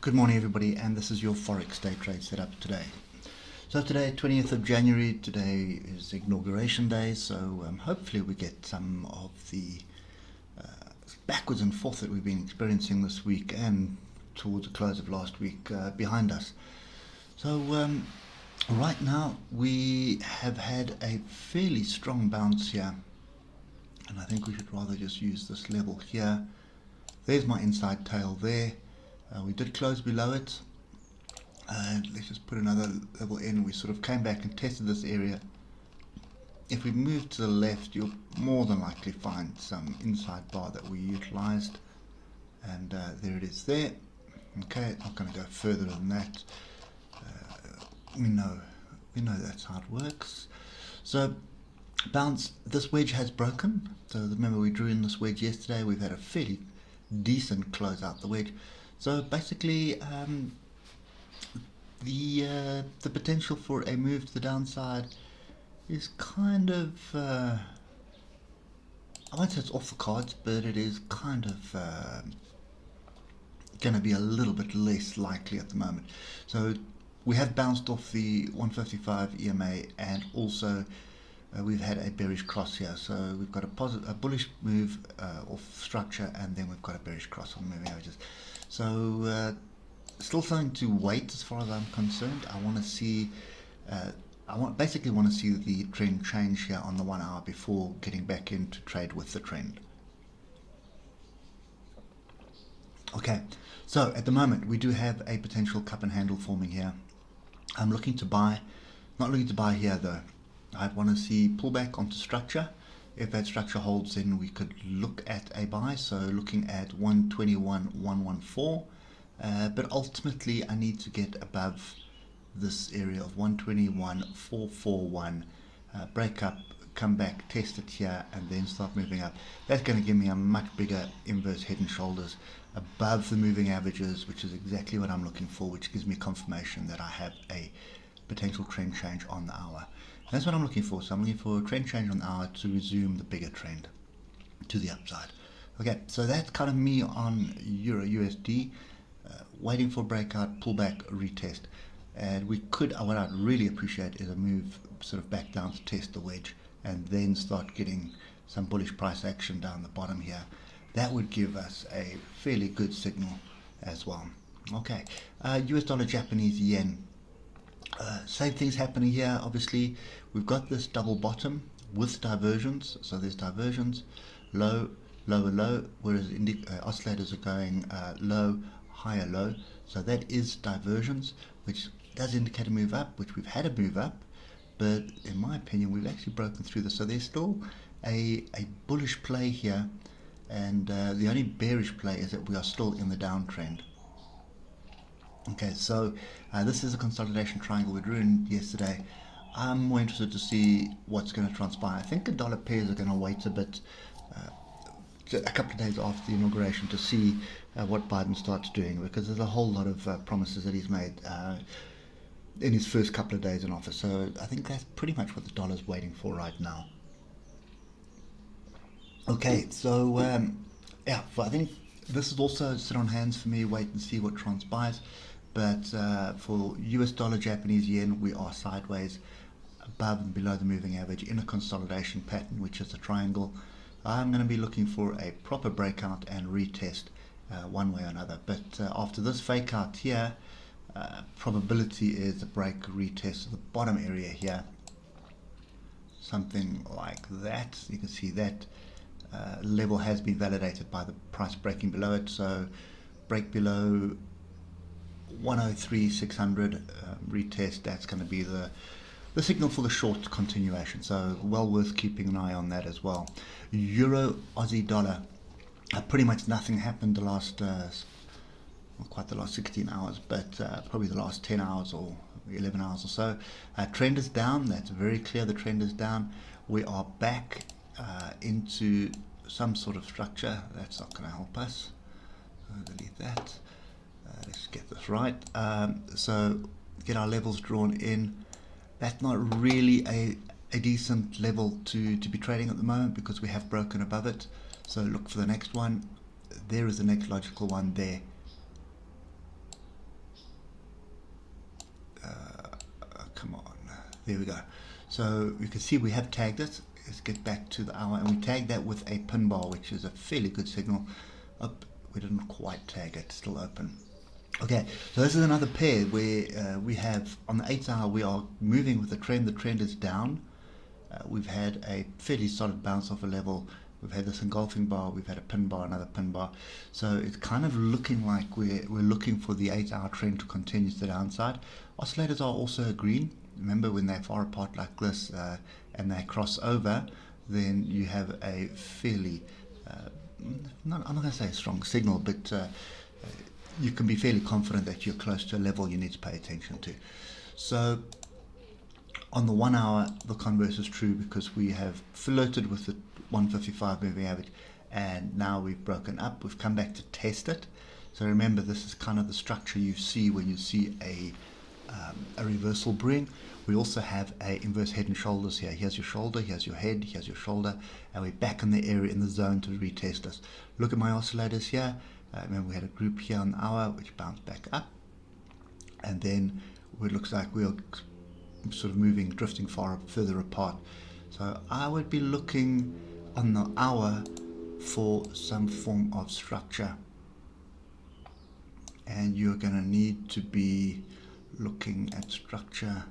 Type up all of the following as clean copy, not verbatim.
Good morning everybody, and this is your Forex day trade setup today. So today, 20th of January, today is inauguration day, so hopefully we get some of the backwards and forth that we've been experiencing this week and towards the close of last week behind us. So right now we have had a fairly strong bounce here, and I think we should rather just use this level here. There's my inside tail there. We did close below it. Let's just put another level in. We sort of came back and tested this area. If we move to the left, you'll more than likely find some inside bar that we utilized, and there it is there. Okay, not going to go further than that. We know that's how it works. So bounce, this wedge has broken. So remember, we drew in this wedge yesterday. We've had a fairly decent close out the wedge. So basically, the potential for a move to the downside is kind of, I won't say it's off the cards, but it is kind of going to be a little bit less likely at the moment. So we have bounced off the 155 EMA, and also we've had a bearish cross here. So we've got a bullish move off structure, and then we've got a bearish cross on moving averages. So still something to wait as far as I'm concerned. I want to see, basically want to see the trend change here on the 1 hour before getting back into trade with the trend. Okay, so at the moment we do have a potential cup and handle forming here. I'm looking to buy, not looking to buy here though. I want to see pullback onto structure. If that structure holds, then we could look at a buy. So looking at 121.114, but ultimately I need to get above this area of 121.441, break up, come back, test it here, and then start moving up. That's going to give me a much bigger inverse head and shoulders above the moving averages, which is exactly what I'm looking for, which gives me confirmation that I have a potential trend change on the hour. That's what I'm looking for. So I'm looking for a trend change on the hour to resume the bigger trend to the upside. Okay, so that's kind of me on Euro USD, waiting for breakout, pullback, retest. And we could, what I'd really appreciate is a move sort of back down to test the wedge and then start getting some bullish price action down the bottom here. That would give us a fairly good signal as well. Okay, US dollar, Japanese yen. Same thing's happening here. Obviously, we've got this double bottom with diversions. So there's diversions, low, lower, low, whereas oscillators are going low, higher, low. So that is diversions, which does indicate a move up, which we've had a move up, but in my opinion, we've actually broken through this. So there's still a bullish play here, and the only bearish play is that we are still in the downtrend. Okay, so this is a consolidation triangle we drew in yesterday. I'm more interested to see what's going to transpire. I think the dollar pairs are going to wait a bit, a couple of days after the inauguration, to see what Biden starts doing, because there's a whole lot of promises that he's made in his first couple of days in office. So I think that's pretty much what the dollar's waiting for right now. Okay, so yeah, I think this is also sit on hands for me, wait and see what transpires. But for US dollar, Japanese yen, we are sideways above and below the moving average in a consolidation pattern, which is a triangle. I'm going to be looking for a proper breakout and retest one way or another. But after this fake out here, probability is a break, retest of the bottom area here. Something like that. You can see that level has been validated by the price breaking below it. So break below 103.600, retest. That's going to be the signal for the short continuation. So well worth keeping an eye on that as well. Euro Aussie dollar, pretty much nothing happened the last not quite the last 16 hours, but probably the last 10 hours or 11 hours or so. Trend is down. That's very clear. The trend is down. We are back into some sort of structure. That's not going to help us. Delete that. Let's get this right. So get our levels drawn in. That's not really a decent level to be trading at the moment, because we have broken above it. So look for the next one. There is the next logical one there. There we go. So you can see we have tagged it. Let's get back to the hour, and we tagged that with a pin bar, which is a fairly good signal. Up, we didn't quite tag it, still open. Okay, so this is another pair where we have, on the 8 hour, we are moving with the trend. The trend is down. We've had a fairly solid bounce off a level. We've had this engulfing bar, we've had a pin bar, another pin bar. So it's kind of looking like we're looking for the 8 hour trend to continue to the downside. Oscillators are also green. Remember, when they're far apart like this and they cross over, then you have a fairly, I'm not going to say a strong signal, but you can be fairly confident that you're close to a level you need to pay attention to. So on the 1 hour, the converse is true, because we have flirted with the 155 moving average, and now we've broken up. We've come back to test it. So remember, this is kind of the structure you see when you see a reversal brewing. We also have a inverse head and shoulders here. Here's your shoulder, here's your head, here's your shoulder, and we're back in the area, in the zone, to retest this. Look at my oscillators here. Remember, we had a group here on the hour which bounced back up, and then it looks like we're sort of moving, drifting further apart. So I would be looking on the hour for some form of structure, and you're going to need to be looking at structure.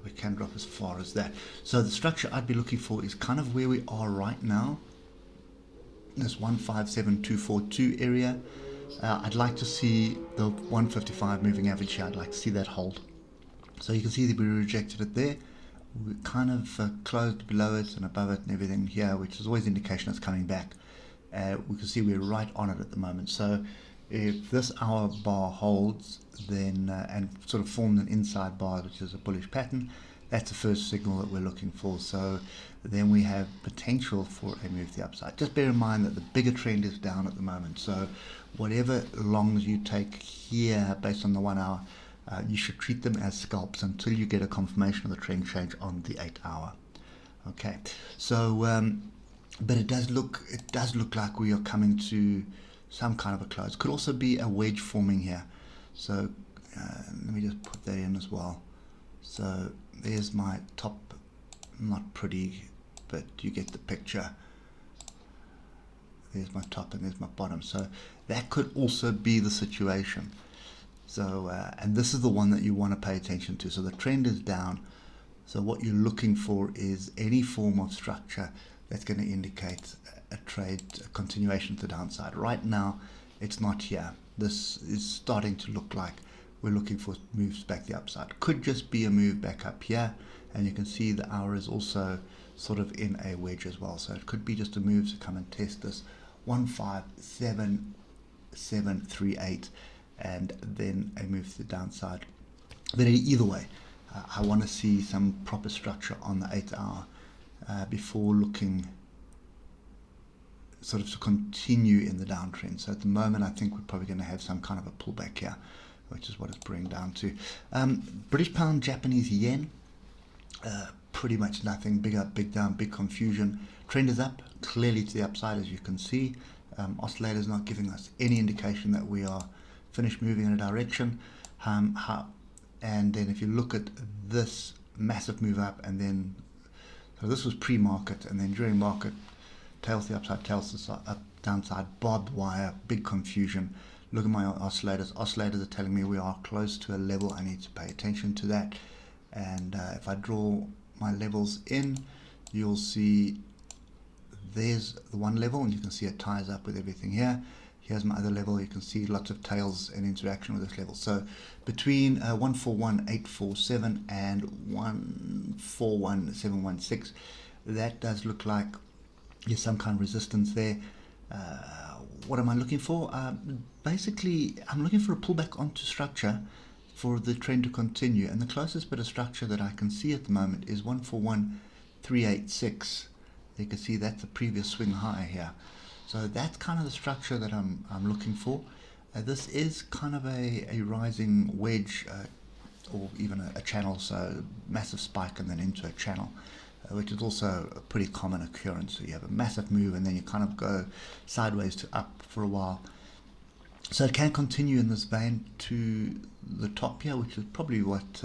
We can drop as far as that. So the structure I'd be looking for is kind of where we are right now, this 157242 area. I'd like to see the 155 moving average here. I'd like to see that hold. So you can see that we rejected it there. We kind of closed below it and above it and everything here, which is always an indication it's coming back. We can see we're right on it at the moment. So if this hour bar holds, then and sort of formed an inside bar, which is a bullish pattern, that's the first signal that we're looking for. So then we have potential for a move to the upside. Just bear in mind that the bigger trend is down at the moment. So whatever longs you take here based on the 1 hour, you should treat them as scalps until you get a confirmation of the trend change on the 8 hour. Okay, so but it does look like we are coming to some kind of a close. Could also be a wedge forming here. So let me just put that in as well. So there's my top, not pretty, but you get the picture. There's my top and there's my bottom. So that could also be the situation. So and this is the one that you want to pay attention to. So the trend is down. So what you're looking for is any form of structure that's going to indicate a trade, a continuation to the downside. Right now, it's not here. This is starting to look like we're looking for moves back the upside. Could just be a move back up here, and you can see the hour is also sort of in a wedge as well. So it could be just a move to come and test this 15738, and then a move to the downside. But either way, I want to see some proper structure on the 8 hour before looking sort of to continue in the downtrend. So at the moment, I think we're probably going to have some kind of a pullback here, which is what it's bringing down to. British pound, Japanese yen, pretty much nothing. Big up, big down, big confusion. Trend is up, clearly to the upside, as you can see. Oscillator's not giving us any indication that we are finished moving in a direction. And then if you look at this massive move up, and then so this was pre-market, and then during market, tails to the upside, tails to the downside, barbed wire, big confusion. Look at my oscillators. Oscillators are telling me we are close to a level. I need to pay attention to that. And if I draw my levels in, you'll see there's the one level, and you can see it ties up with everything here. Here's my other level. You can see lots of tails and interaction with this level. So between 141847 and 141716, that does look like there's some kind of resistance there. What am I looking for? Basically, I'm looking for a pullback onto structure for the trend to continue. And the closest bit of structure that I can see at the moment is 141386. You can see that's the previous swing high here. So that's kind of the structure that I'm looking for. This is kind of a rising wedge, or even a channel, so massive spike and then into a channel, which is also a pretty common occurrence. So you have a massive move and then you kind of go sideways to up for a while. So it can continue in this vein to the top here, which is probably what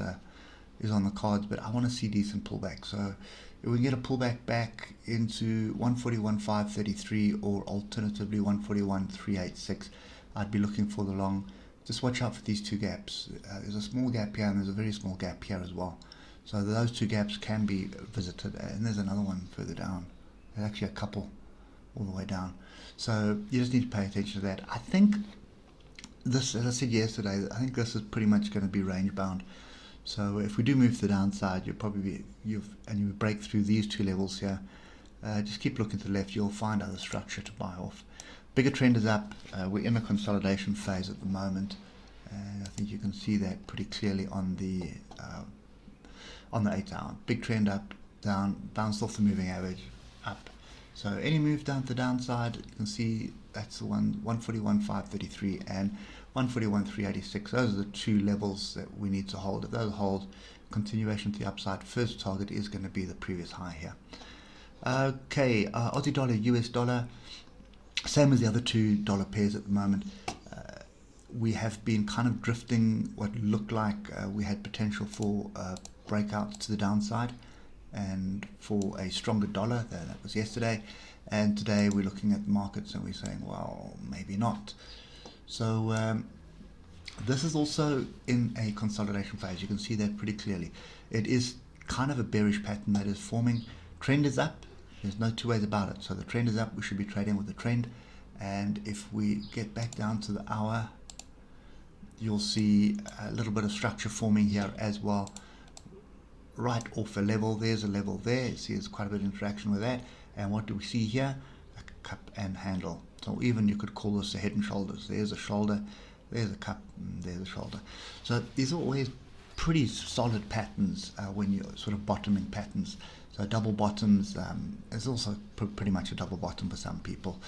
is on the cards, but I want to see decent pullback. So if we can get a pullback back into 141.533 or alternatively 141.386, I'd be looking for the long. Just watch out for these two gaps. There's a small gap here and there's a very small gap here as well. So those two gaps can be visited, and there's another one further down. There's actually a couple all the way down. So you just need to pay attention to that. I think this, as I said yesterday, I think this is pretty much going to be range bound. So if we do move to the downside, you'll probably you break through these two levels here. Just keep looking to the left. You'll find other structure to buy off. Bigger trend is up. We're in a consolidation phase at the moment, and I think you can see that pretty clearly on the 8 hour. Big trend up, down, bounced off the moving average, up. So any move down to the downside, you can see that's the one, 141.533 and 141.386. Those are the two levels that we need to hold. If those hold, continuation to the upside, first target is going to be the previous high here. Okay, Aussie dollar, US dollar, same as the other two dollar pairs at the moment. We have been kind of drifting what looked like we had potential for breakouts to the downside and for a stronger dollar. That was yesterday, and today we're looking at the markets and we're saying, well, maybe not. So this is also in a consolidation phase. You can see that pretty clearly. It is kind of a bearish pattern that is forming. Trend is up. There's no two ways about it. So the trend is up. We should be trading with the trend. And if we get back down to the hour, you'll see a little bit of structure forming here as well. Right off a level, there's a level there. You see there's quite a bit of interaction with that. And what do we see here? A cup and handle. So even you could call this a head and shoulders. There's a shoulder, there's a cup, and there's a shoulder. So these are always pretty solid patterns when you're sort of bottoming patterns. So double bottoms is also pretty much a double bottom for some people.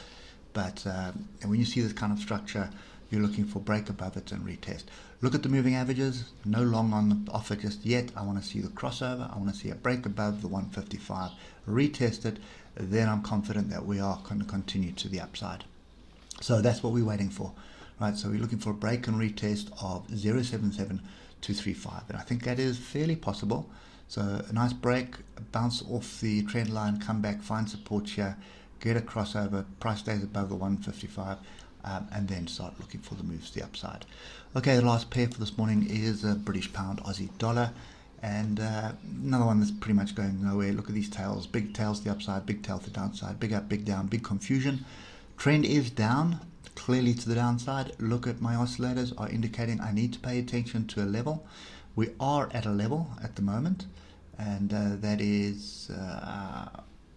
But and when you see this kind of structure, you're looking for break above it and retest. Look at the moving averages. No long on the offer just yet. I want to see the crossover. I want to see a break above the 155. Retest it. Then I'm confident that we are going to continue to the upside. So that's what we're waiting for. Right, so we're looking for a break and retest of 0.77235. And I think that is fairly possible. So a nice break, bounce off the trend line, come back, find support here, get a crossover, price stays above the 155. And then start looking for the moves to the upside. Okay, the last pair for this morning is a British pound Aussie dollar, and another one that's pretty much going nowhere. Look at these tails, big tails to the upside, big tail to the downside, big up, big down, big confusion. Trend is down, clearly to the downside. Look at my oscillators are indicating I need to pay attention to a level. We are at a level at the moment, and that is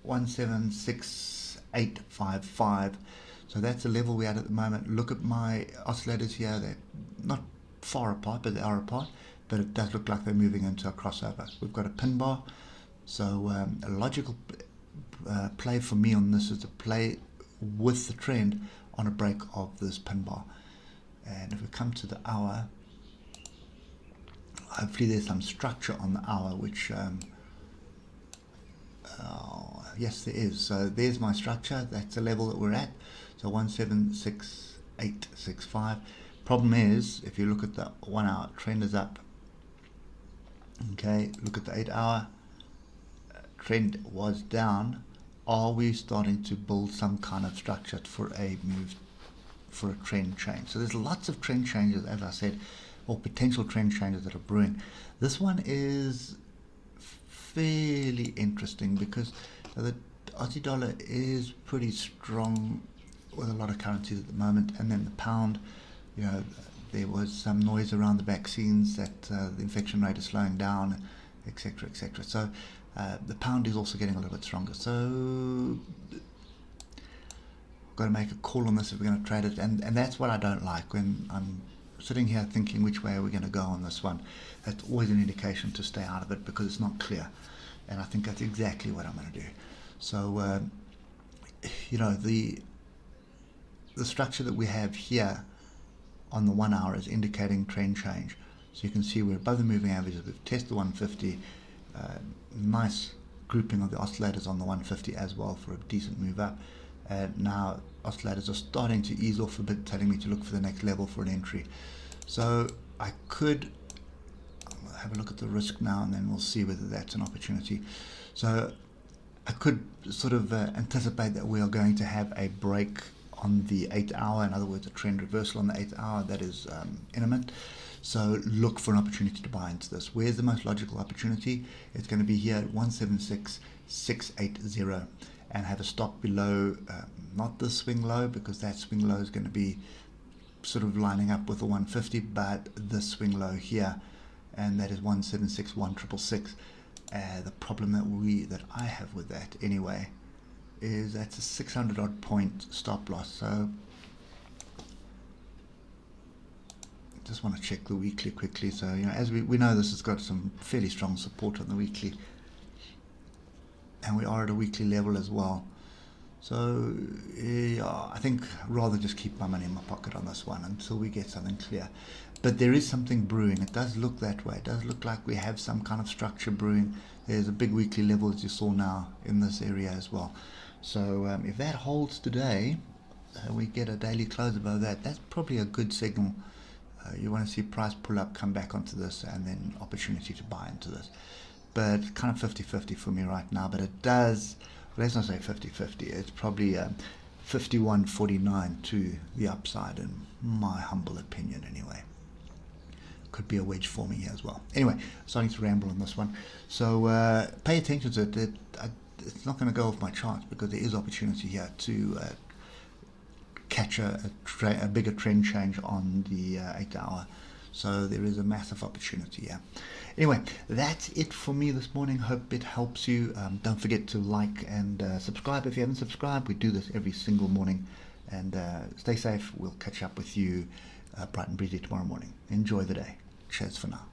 176.855. So that's the level we're at the moment. Look at my oscillators here. They're not far apart, but they are apart. But it does look like they're moving into a crossover. We've got a pin bar. So a logical play for me on this is to play with the trend on a break of this pin bar. And if we come to the hour, hopefully there's some structure on the hour, which yes, there is. So there's my structure. That's the level that we're at. So 176.865. Problem is, if you look at the 1 hour, trend is up. Okay, look at the 8 hour, trend was down. Are we starting to build some kind of structure for a move, for a trend change? So there's lots of trend changes, as I said, or potential trend changes that are brewing. This one is fairly interesting because the Aussie dollar is pretty strong with a lot of currencies at the moment, and then the pound, you know, there was some noise around the vaccines that the infection rate is slowing down, etc., etc. So the pound is also getting a little bit stronger. So we've got to make a call on this if we're going to trade it, and that's what I don't like when I'm sitting here thinking which way are we going to go on this one. That's always an indication to stay out of it because it's not clear, and I think that's exactly what I'm going to do. So you know, the structure that we have here on the 1 hour is indicating trend change. So you can see we're above the moving averages. We've tested the 150. Nice grouping of the oscillators on the 150 as well for a decent move up. and now oscillators are starting to ease off a bit, telling me to look for the next level for an entry. So I could have a look at the risk now, and then we'll see whether that's an opportunity. So I could sort of anticipate that we are going to have a break on the 8 hour, in other words a trend reversal on the 8 hour that is imminent. So look for an opportunity to buy into this. Where's the most logical opportunity? It's going to be here at 176,680, and have a stop below, not the swing low, because that swing low is going to be sort of lining up with the 150, but the swing low here, and that is 176,166. The problem that I have with that anyway is that's a 600 odd point stop loss. So just want to check the weekly quickly. So as we know, this has got some fairly strong support on the weekly, and we are at a weekly level as well. So I think rather just keep my money in my pocket on this one until we get something clear. But there is something brewing. It does look that way. It does look like we have some kind of structure brewing. There's a big weekly level, as you saw now, in this area as well. So if that holds today, we get a daily close above that, that's probably a good signal. You want to see price pull up, come back onto this, and then opportunity to buy into this. But kind of 50-50 for me right now. But it does, let's not say 50-50, it's probably 51-49 to the upside, in my humble opinion anyway. Could be a wedge forming here as well. Anyway, starting to ramble on this one. So pay attention to it. It's not going to go off my charts, because there is opportunity here to catch a bigger trend change on the 8 hour. So there is a massive opportunity here. Anyway, that's it for me this morning. Hope it helps you. Don't forget to like and subscribe if you haven't subscribed. We do this every single morning. And stay safe. We'll catch up with you bright and breezy tomorrow morning. Enjoy the day. Cheers for now.